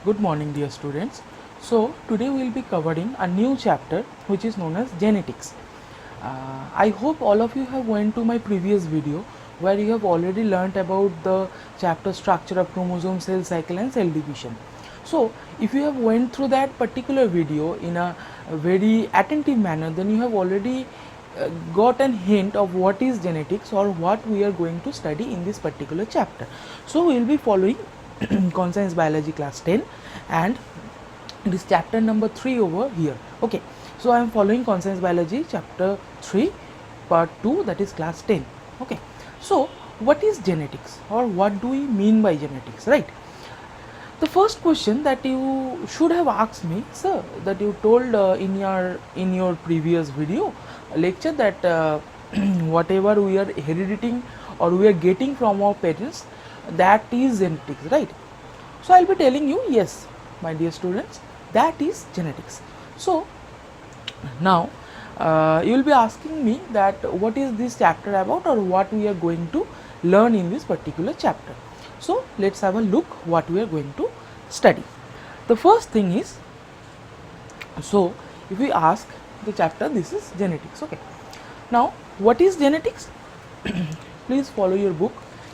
Good morning, dear students. So, today we will be covering a new chapter which is known as genetics. I hope all of you have went to my previous video where you have already learnt about the chapter structure of chromosome, cell cycle and cell division. So, if you have went through that particular video in a very attentive manner, then you have already got a hint of what is genetics or what we are going to study in this particular chapter. So, we will be following conscience biology class 10 and it is chapter number 3 over here. Okay, so I am following conscience biology chapter 3 part 2, that is class 10. Okay, so what is genetics or what do we mean by genetics, right? The first question that you should have asked me, sir, that you told in your previous video lecture that whatever we are inheriting or we are getting from our parents, that is genetics, right? So I'll be telling you, yes, my dear students, that is genetics. So now you will be asking me that what is this chapter about or what we are going to learn in this particular chapter. So let's have a look what we are going to study. The first thing is, so if we ask the chapter, this is genetics. Okay, now what is genetics? Please follow your book,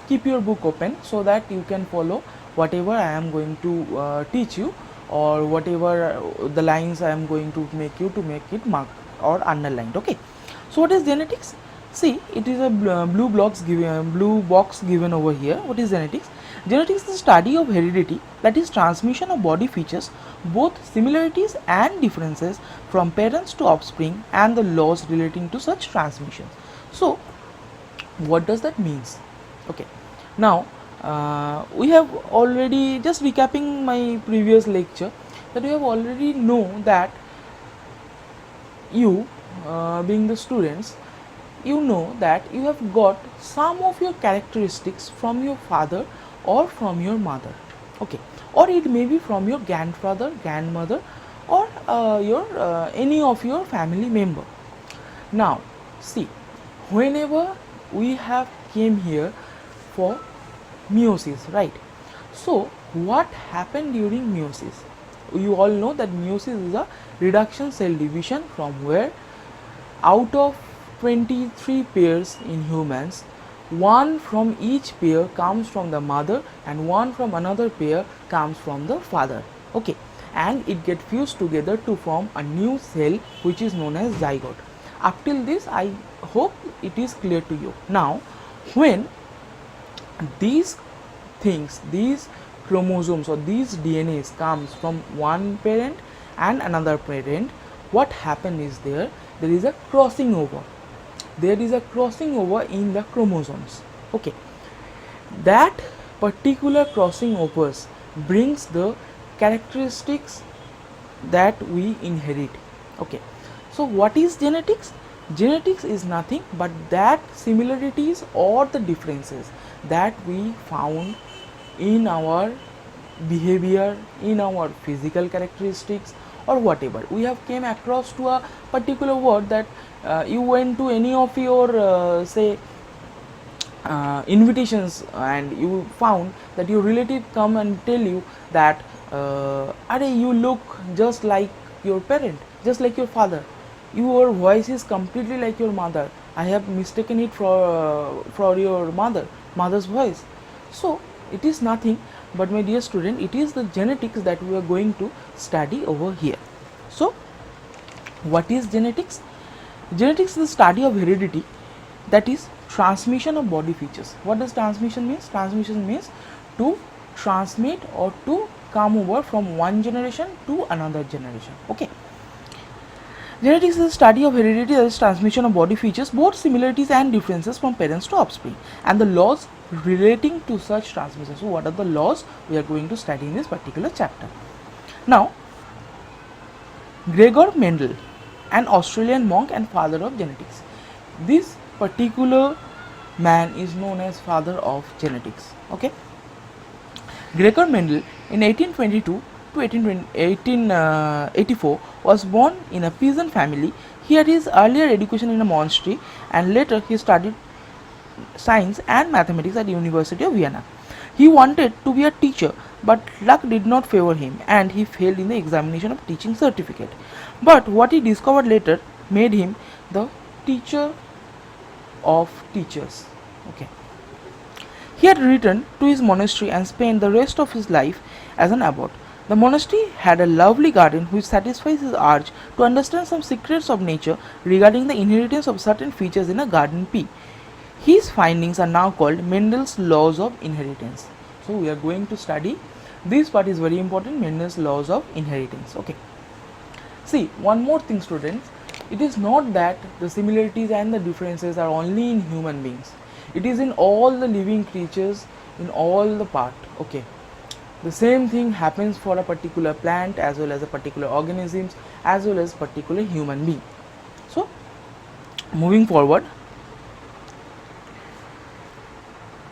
keep your book open so that you can follow whatever I am going to teach you or whatever the lines I am going to make you to make it marked or underlined. Okay, so what is genetics? See, it is a blue box given over here. What is genetics? Genetics is the study of heredity, that is transmission of body features, both similarities and differences from parents to offspring and the laws relating to such transmissions. So what does that means? Okay, now we have already, just recapping my previous lecture, that we have already know that you being the students, you know that you have got some of your characteristics from your father or from your mother. Okay, or it may be from your grandfather, grandmother, or your any of your family member. Now see, whenever we have came here for meiosis, right? So what happened during meiosis? You all know that meiosis is a reduction cell division from where out of 23 pairs in humans, one from each pair comes from the mother and one from another pair comes from the father. Okay, and it get fused together to form a new cell which is known as zygote. Up till this I hope it is clear to you. Now when these things, these chromosomes or these DNAs comes from one parent and another parent, what happen is there is a crossing over. There is a crossing over in the chromosomes. Okay, that particular crossing overs brings the characteristics that we inherit. Okay, so what is genetics? Genetics is nothing but that similarities or the differences that we found in our behavior, in our physical characteristics or whatever. We have came across to a particular word that you went to any of your say invitations and you found that your relative come and tell you that you look just like your parent, just like your father, your voice is completely like your mother, I have mistaken it for your mother's voice. So it is nothing but, my dear student, it is the genetics that we are going to study over here. So what is genetics? Genetics is the study of heredity, that is transmission of body features. What does transmission means? Transmission means to transmit or to come over from one generation to another generation. Okay, genetics is the study of heredity, that is transmission of body features, both similarities and differences from parents to offspring, and the laws relating to such transmission. So what are the laws we are going to study in this particular chapter? Now, Gregor Mendel, an Australian monk and father of genetics. This particular man is known as father of genetics. Okay, Gregor Mendel in 1822 to 1884 was born in a peasant family. He had his earlier education in a monastery and later he studied science and mathematics at the University of Vienna. He wanted to be a teacher but luck did not favor him and he failed in the examination of teaching certificate. But what he discovered later made him the teacher of teachers. Okay. He had returned to his monastery and spent the rest of his life as an abbot. The monastery had a lovely garden which satisfies his urge to understand some secrets of nature regarding the inheritance of certain features in a garden pea. His findings are now called Mendel's laws of inheritance. So we are going to study this part, is very important, Mendel's laws of inheritance. Okay. See, one more thing students, it is not that the similarities and the differences are only in human beings. It is in all the living creatures, in all the part. Okay. The same thing happens for a particular plant as well as a particular organisms as well as particular human being. So moving forward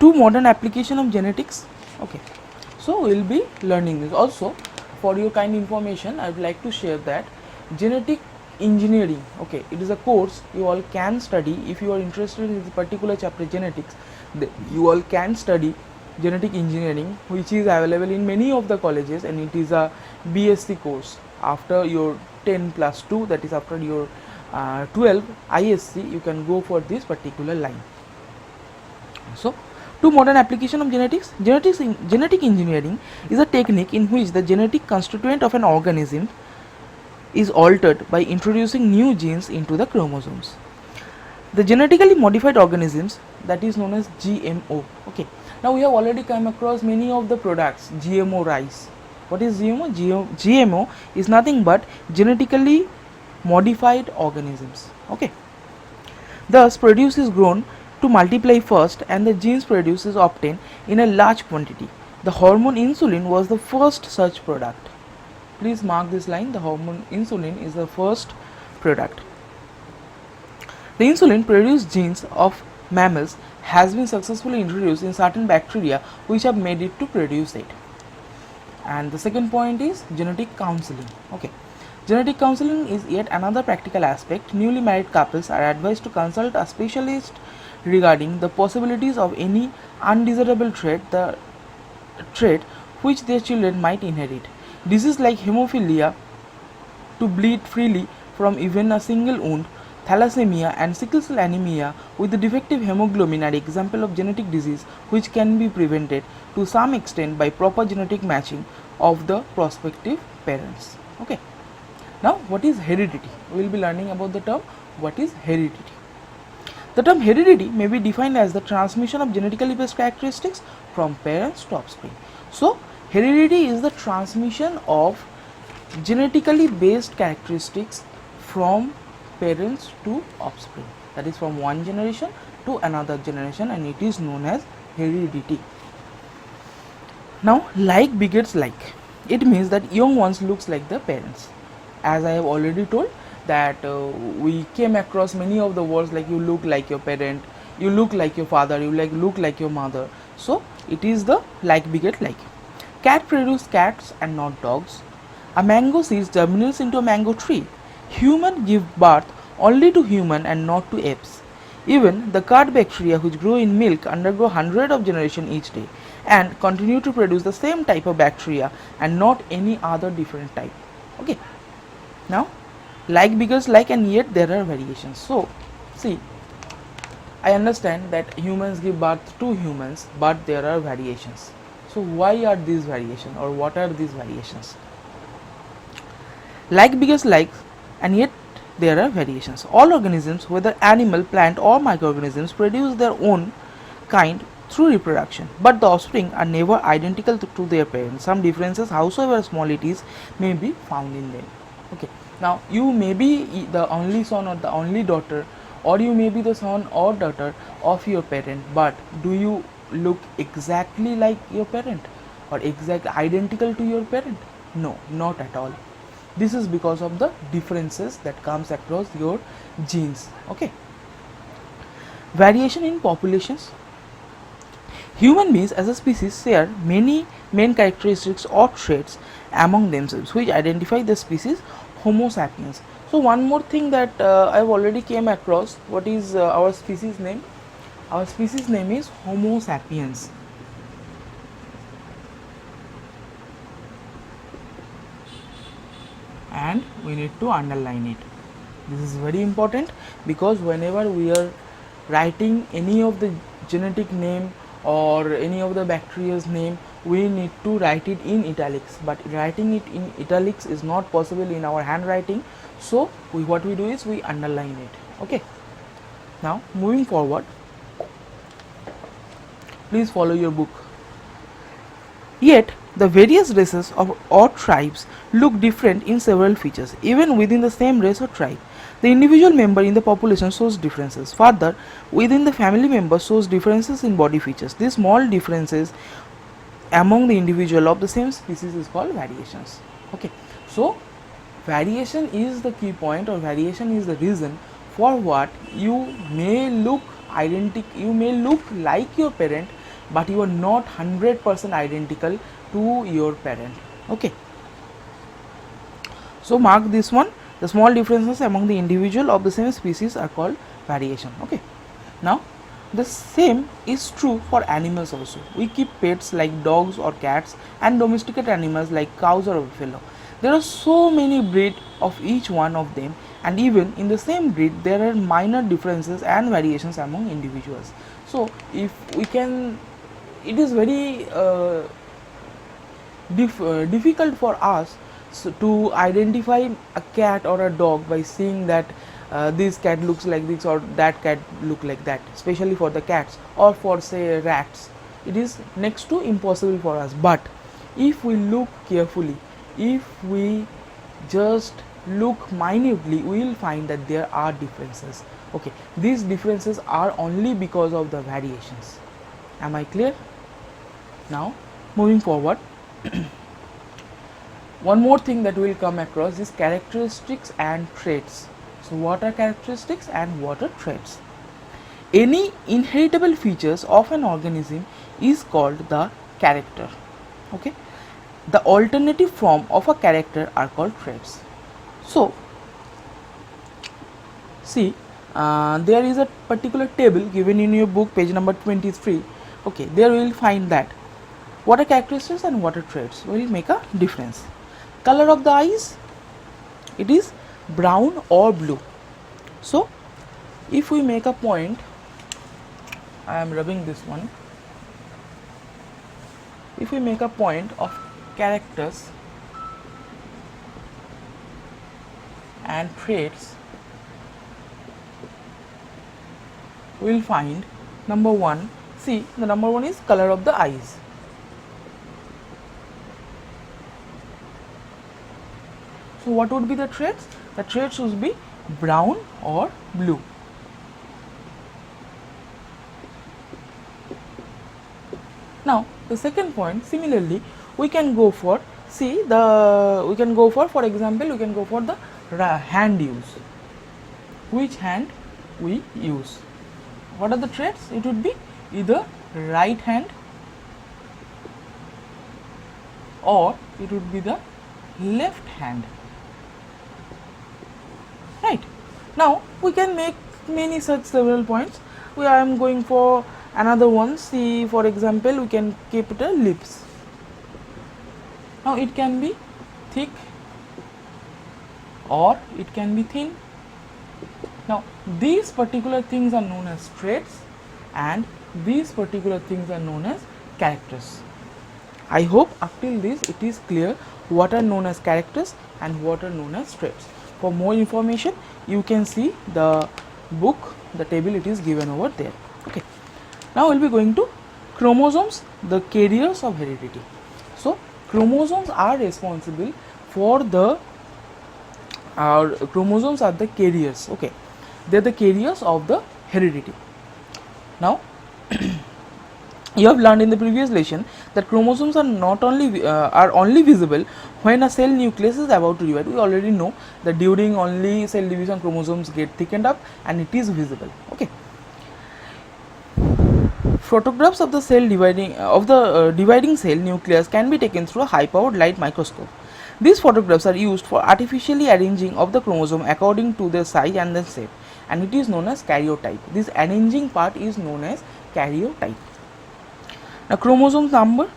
to modern application of genetics. Okay, so we'll be learning this. Also, for your kind information, I would like to share that genetic engineering, okay, it is a course you all can study. If you are interested in this particular chapter genetics, you all can study genetic engineering, which is available in many of the colleges, and it is a BSc course. After your 10 plus 2, that is after your 12 ISc, you can go for this particular line. So to modern application of genetics, genetic engineering is a technique in which the genetic constituent of an organism is altered by introducing new genes into the chromosomes. The genetically modified organisms, that is known as GMO. Okay, now we have already come across many of the products. GMO rice. What is GMO? GMO is nothing but genetically modified organisms. Okay, thus produce is grown to multiply first and the genes produced is obtained in a large quantity. The hormone insulin was the first such product. Please mark this line, the hormone insulin is the first product. The insulin produced genes of mammals has been successfully introduced in certain bacteria which have made it to produce it. And the second point is genetic counseling. Okay, genetic counseling is yet another practical aspect. Newly married couples are advised to consult a specialist regarding the possibilities of any undesirable trait which their children might inherit. Diseases like hemophilia, to bleed freely from even a single wound, thalassemia and sickle cell anemia with the defective hemoglobin are example of genetic disease which can be prevented to some extent by proper genetic matching of the prospective parents. Okay. Now what is heredity? We will be learning about the term what is heredity. The term heredity may be defined as the transmission of genetically based characteristics from parents to offspring. So heredity is the transmission of genetically based characteristics from parents to offspring, that is from one generation to another generation, and it is known as heredity. Now like begets like, it means that young ones looks like the parents. As I have already told that we came across many of the words like you look like your parent, you look like your father, you look like your mother. So it is the like beget like. Cat produce cats and not dogs. A mango seed germinates into a mango tree. Human give birth only to human and not to apes. Even the curd bacteria which grow in milk undergo hundreds of generations each day and continue to produce the same type of bacteria and not any other different type. Okay. Now like begets like, and yet there are variations. So see, I understand that humans give birth to humans, but there are variations. So why are these variations, or what are these variations? Like begets like, and yet there are variations. All organisms, whether animal, plant or microorganisms, produce their own kind through reproduction, but the offspring are never identical to their parents. Some differences, howsoever small it is, may be found in them. Okay. Now you may be the only son or the only daughter, or you may be the son or daughter of your parent, but do you look exactly like your parent or exact identical to your parent? No, not at all. This is because of the differences that comes across your genes. Okay. Variation in populations. Human beings as a species share many main characteristics or traits among themselves which identify the species Homo sapiens. So one more thing that I have already came across, what is our species name? Our species name is Homo sapiens. and we need to underline it. This is very important because whenever we are writing any of the genetic name or any of the bacteria's name, we need to write it in italics, but writing it in italics is not possible in our handwriting. So what we do is we underline it. Okay, now moving forward, please follow your book. Yet the various races of or tribes look different in several features. Even within the same race or tribe, the individual member in the population shows differences. Further, within the family member shows differences in body features. These small differences among the individual of the same species is called variations. Okay, so variation is the key point, or variation is the reason for what you may look identical, you may look like your parent, but you are not 100% identical to your parent. Okay, so mark this one. The small differences among the individual of the same species are called variation. Okay, now the same is true for animals also. We keep pets like dogs or cats and domesticated animals like cows or buffalo. There are so many breeds of each one of them, and even in the same breed there are minor differences and variations among individuals. So if we can, it is very difficult for us to identify a cat or a dog by seeing that this cat looks like this or that cat look like that, especially for the cats, or for say rats. It is next to impossible for us. But if we look carefully, if we just look minutely, we will find that there are differences. Okay, these differences are only because of the variations. Am I clear? Now moving forward, one more thing that we will come across is characteristics and traits. So what are characteristics and what are traits? Any inheritable features of an organism is called the character. Okay, the alternative form of a character are called traits. So see, there is a particular table given in your book, page number 23. Okay, there we will find that what are characteristics and what are traits will make a difference. Color of the eyes, it is brown or blue. So if we make a point, I am rubbing this one. If we make a point of characters and traits, we will find number one. See, the number one is color of the eyes. So what would be the traits? The traits would be brown or blue. Now the second point, similarly we can go for, see the, we can go for example, we can go for the hand use. Which hand we use? What are the traits? It would be either right hand or it would be the left hand. Right. Now we can make many such several points. I am going for another one. See, for example, we can keep the lips. Now it can be thick or it can be thin. Now these particular things are known as traits and these particular things are known as characters. I hope up till this it is clear what are known as characters and what are known as traits. For more information, you can see the book, the table it is given over there. Okay. Now we will be going to chromosomes, the carriers of heredity. So chromosomes are responsible for the, chromosomes are the carriers. Okay, they are the carriers of the heredity. Now you have learned in the previous lesson that chromosomes are not only are only visible when a cell nucleus is about to divide. We already know that during only cell division chromosomes get thickened up and it is visible. Okay. Photographs of the cell dividing dividing cell nucleus can be taken through a high powered light microscope. These photographs are used for artificially arranging of the chromosome according to their size and their shape, and it is known as karyotype. This arranging part is known as karyotype. Now chromosome number,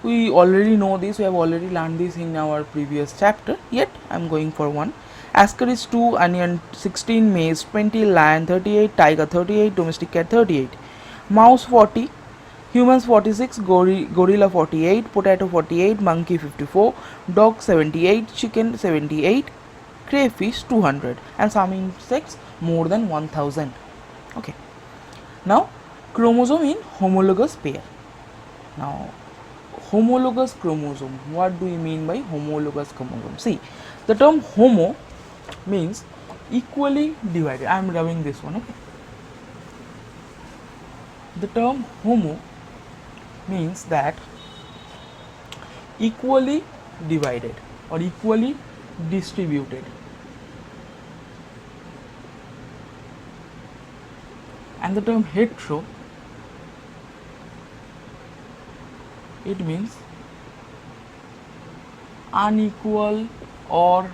we already know this, we have already learned this in our previous chapter, yet I am going for one. Asker is 2, onion 16, maize 20, lion 38, tiger 38, domestic cat 38, mouse 40, humans 46, gorilla 48, potato 48, monkey 54, dog 78, chicken 78, crayfish 200, and some insects more than 1000. Okay. Now chromosome in homologous pair. Now homologous chromosome, what do you mean by homologous chromosome? See, the term homo means equally divided. I am rubbing this one. Okay. The term homo means that equally divided or equally distributed, and the term hetero, it means unequal or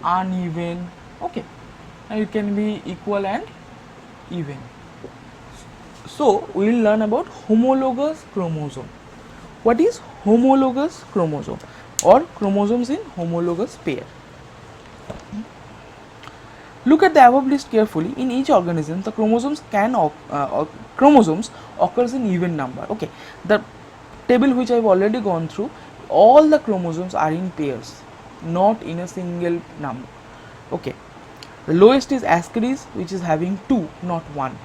uneven. Okay, and it can be equal and even. So we will learn about homologous chromosome. What is homologous chromosome or chromosomes in homologous pair? Look at the above list carefully. In each organism, the chromosomes occurs in even number. Okay, the table which I have already gone through, all the chromosomes are in pairs, not in a single number. Okay, the lowest is Ascaris, which is having 2, not 1.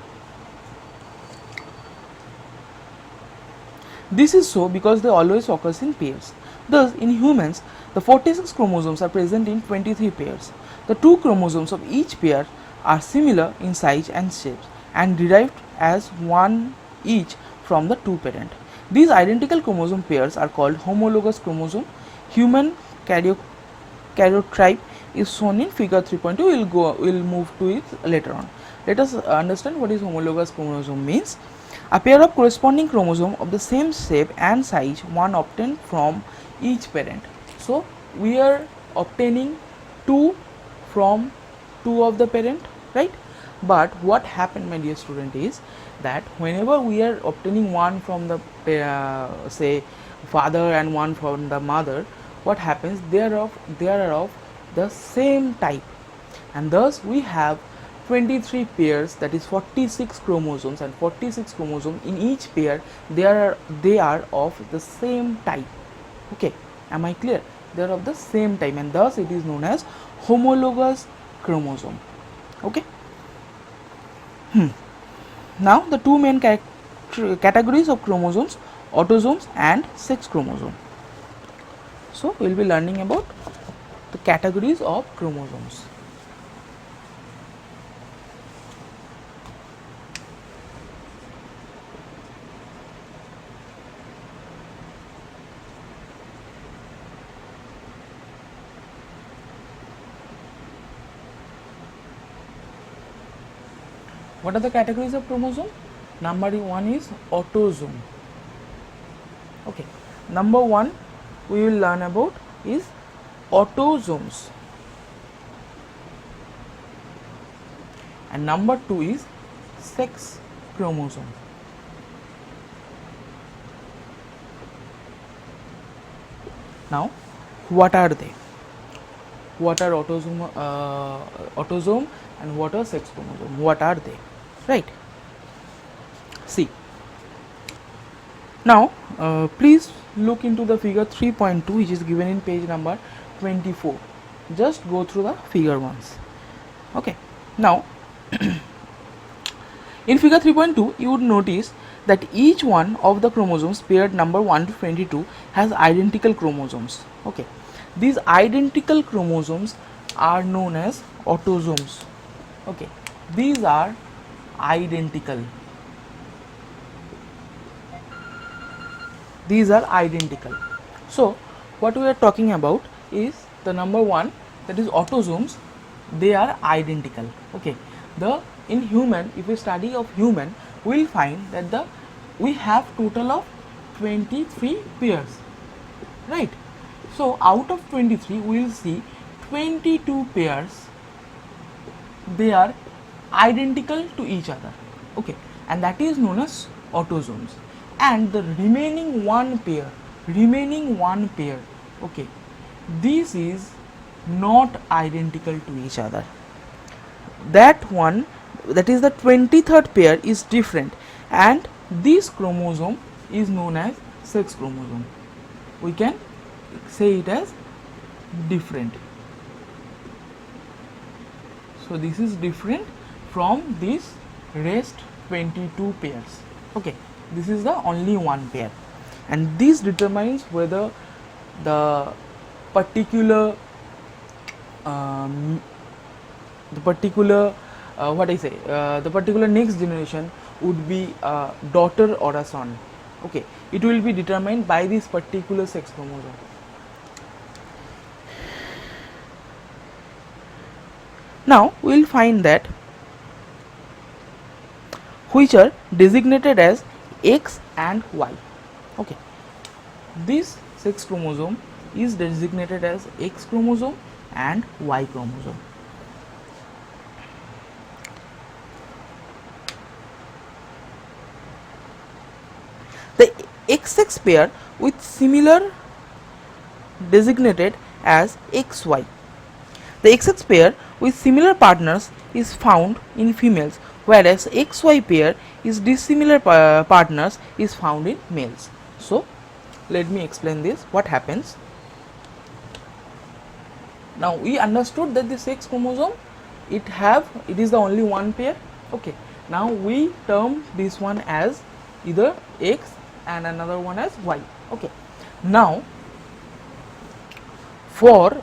This is so because they always occurs in pairs. Thus, in humans, the 46 chromosomes are present in 23 pairs. The 2 chromosomes of each pair are similar in size and shapes and derived as one each from the 2 parent. These identical chromosome pairs are called homologous chromosome. Human karyotype is shown in figure 3.2. We'll move to it later on. Let us understand what is homologous chromosome means. A pair of corresponding chromosome of the same shape and size, one obtained from each parent. So we are obtaining 2 from 2 of the parent, right? But what happened, my dear student, is that whenever we are obtaining one from the say father and one from the mother, what happens, they are of the same type, and thus we have 23 pairs, that is 46 chromosomes, and 46 chromosomes in each pair, they are of the same type. Okay, am I clear? They are of the same type, and thus it is known as homologous chromosome. Okay. Now the two main categories of chromosomes, autosomes and sex chromosome. So we will be learning about the categories of chromosomes. What are the categories of chromosome? Number 1 is autosome. Okay, number 1 we will learn about is autosomes, and number 2 is sex chromosome. Now what are they? What are autosome and what are sex chromosome? What are they? Right. See. Now please look into the figure 3.2, which is given in page number 24. Just go through the figure once. Okay. Now in figure 3.2 you would notice that each one of the chromosomes paired number 1 to 22 has identical chromosomes. Okay. These identical chromosomes are known as autosomes. Okay. These are identical. These are identical. So what we are talking about is the number 1, that is autosomes. They are identical. Okay. In human, if we study of human, we will find that we have total of 23 pairs, right? So out of 23 we will see 22 pairs, they are identical to each other. Okay, and that is known as autosomes, and the remaining one pair, remaining one pair, okay, this is not identical to each other. That one, that is the 23rd pair, is different, and this chromosome is known as sex chromosome. We can say it as different. So this is different from this rest 22 pairs. Okay, this is the only one pair, and this determines whether the particular the particular the particular next generation would be a daughter or a son. Okay, it will be determined by this particular sex chromosome. Now we will find that which are designated as X and Y. Okay, this sex chromosome is designated as X chromosome and Y chromosome. The XX pair with similar designated as XY. The XX pair with similar partners is found in females, whereas XY pair is dissimilar partners is found in males. So let me explain this. What happens? Now we understood that the sex chromosome it is the only one pair. Okay, now we term this one as either X and another one as Y. Okay, now for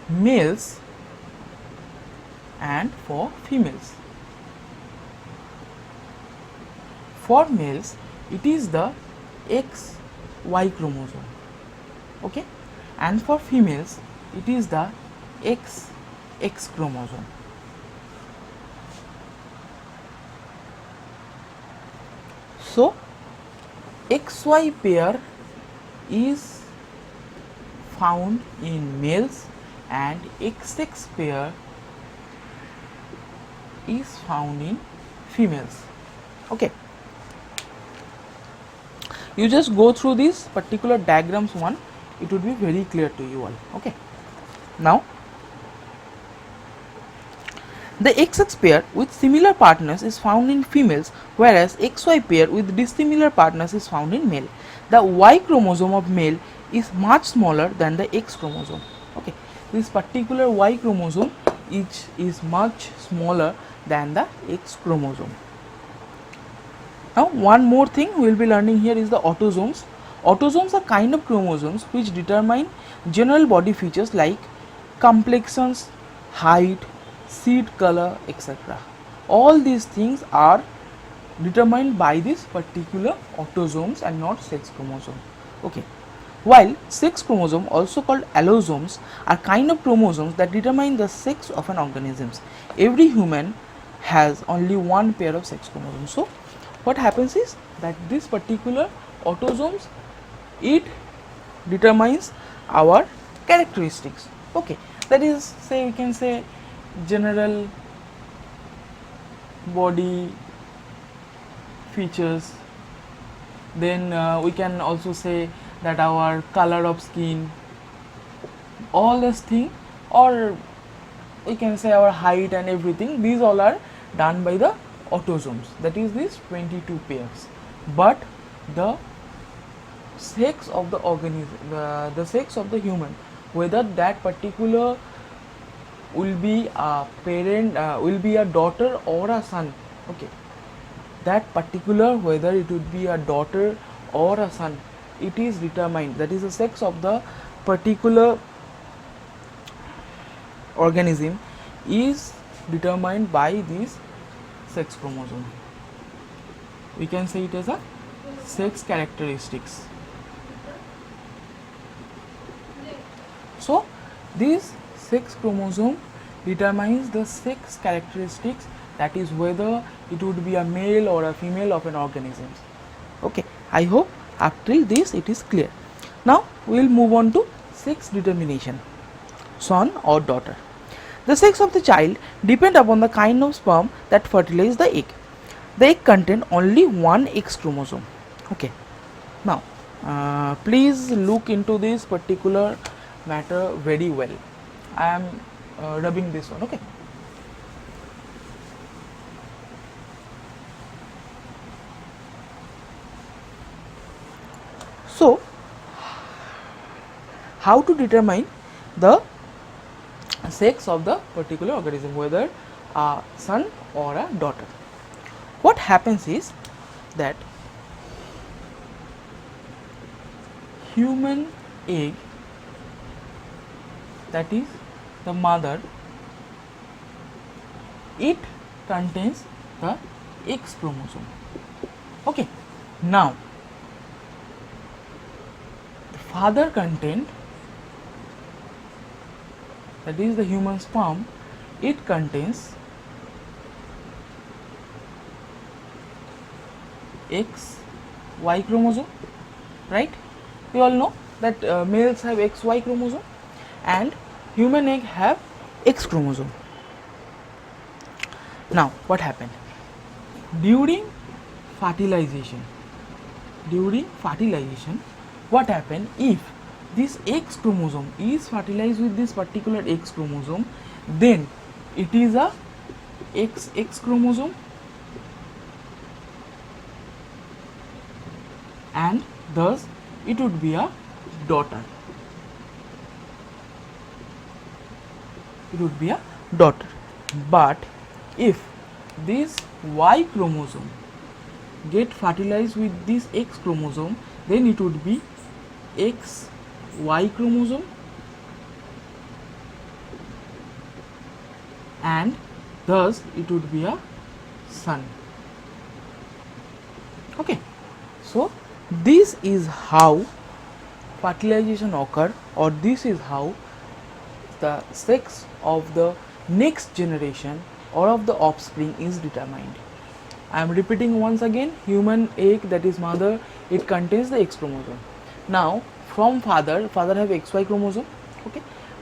males and for females, for males it is the XY chromosome, okay, and for females it is the XX chromosome. So XY pair is found in males and XX pair is found in females. Okay, you just go through these particular diagrams one, it would be very clear to you all. Okay, now the XX pair with similar partners is found in females, whereas XY pair with dissimilar partners is found in male. The Y chromosome of male is much smaller than the X chromosome. Okay, this particular Y chromosome is much smaller than the X chromosome. Now one more thing we will be learning here is the autosomes. Autosomes are kind of chromosomes which determine general body features like complexions, height, seed color, etc. All these things are determined by this particular autosomes and not sex chromosome. Okay, while sex chromosome, also called allosomes, are kind of chromosomes that determine the sex of an organism. Every human has only one pair of sex chromosomes. So what happens is that this particular autosomes, it determines our characteristics. Okay, that is, say we can say general body features, then we can also say that our color of skin, all this thing, or we can say our height and everything, these all are done by the autosomes, that is these 22 pairs. But the sex of the organism, the sex of the human, whether that particular will be a parent, will be a daughter or a son, okay, that particular, whether it would be a daughter or a son, it is determined, that is the sex of the particular organism is determined by this sex chromosome. We can say it as a sex characteristics. So this sex chromosome determines the sex characteristics, that is whether it would be a male or a female of an organism. Okay, I hope up till this it is clear. Now we will move on to sex determination, son or daughter. The sex of the child depends upon the kind of sperm that fertilizes the egg. The egg contains only one X chromosome. Okay, now Please look into this particular matter very well. I am rubbing this one, okay. So how to determine the sex of the particular organism, whether a son or a daughter? What happens is that human egg, that is the mother, it contains the X chromosome. Okay, now the father content, that is the human sperm, it contains XY chromosome, right? We all know that males have XY chromosome and human egg have X chromosome. Now what happened during fertilization? What happened if this X chromosome is fertilized with this particular X chromosome, then it is a XX chromosome and thus it would be a daughter. But if this Y chromosome get fertilized with this X chromosome, then it would be XY chromosome and thus it would be a son. Okay, so this is how fertilization occur, or this is how the sex of the next generation or of the offspring is determined. I am repeating once again, human egg, that is mother, it contains the X chromosome. Now from father have XY chromosome. Okay,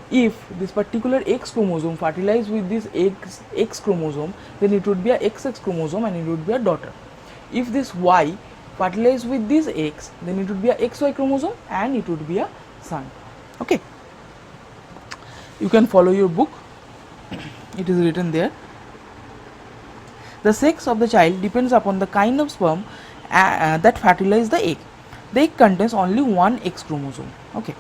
if this particular X chromosome fertilized with this X chromosome, then it would be a XX chromosome and it would be a daughter. If this Y fertilized with this X, then it would be a XY chromosome and it would be a son. Okay, you can follow your book, it is written there. The sex of the child depends upon the kind of sperm that fertilize the egg. The egg contains only one X chromosome, okay,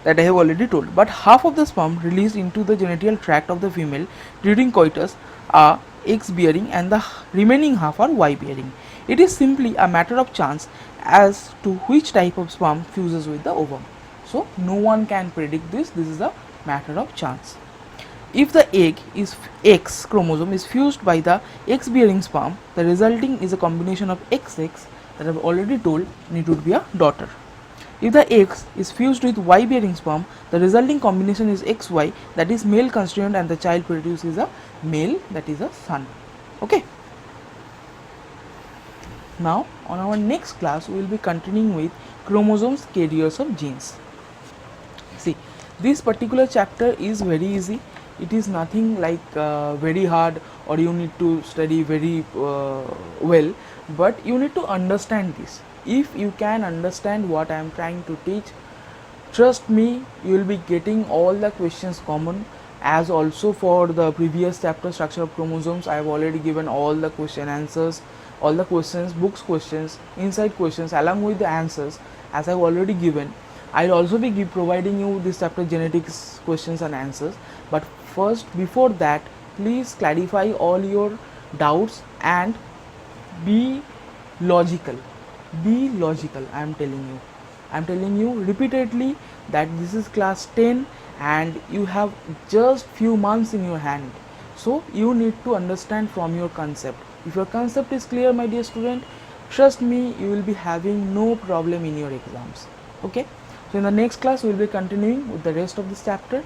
that I have already told, but half of the sperm released into the genital tract of the female during coitus are X bearing and the remaining half are Y bearing. It is simply a matter of chance as to which type of sperm fuses with the ovum. So no one can predict this is a matter of chance. If the egg is X chromosome is fused by the X bearing sperm, the resulting is a combination of XX that I have already told, and it would be a daughter. If the X is fused with Y bearing sperm, the resulting combination is XY, that is male constituent, and the child produces a male, that is a son. Okay. Now on our next class we will be continuing with chromosomes, carriers of genes. See, this particular chapter is very easy. It is nothing like very hard or you need to study very well, but you need to understand this. If you can understand what I am trying to teach, trust me, you will be getting all the questions common. As also for the previous chapter, structure of chromosomes, I have already given all the question answers, all the questions, books questions, inside questions along with the answers as I have already given. I will also be providing you this chapter genetics questions and answers, but first before that please clarify all your doubts and be logical. I am telling you repeatedly that this is class 10 and you have just few months in your hand, so you need to understand from your concept. If your concept is clear, my dear student, trust me, you will be having no problem in your exams. Okay, so in the next class we will be continuing with the rest of this chapter.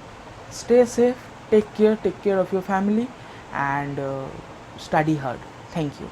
Stay safe, take care of your family, and study hard. Thank you.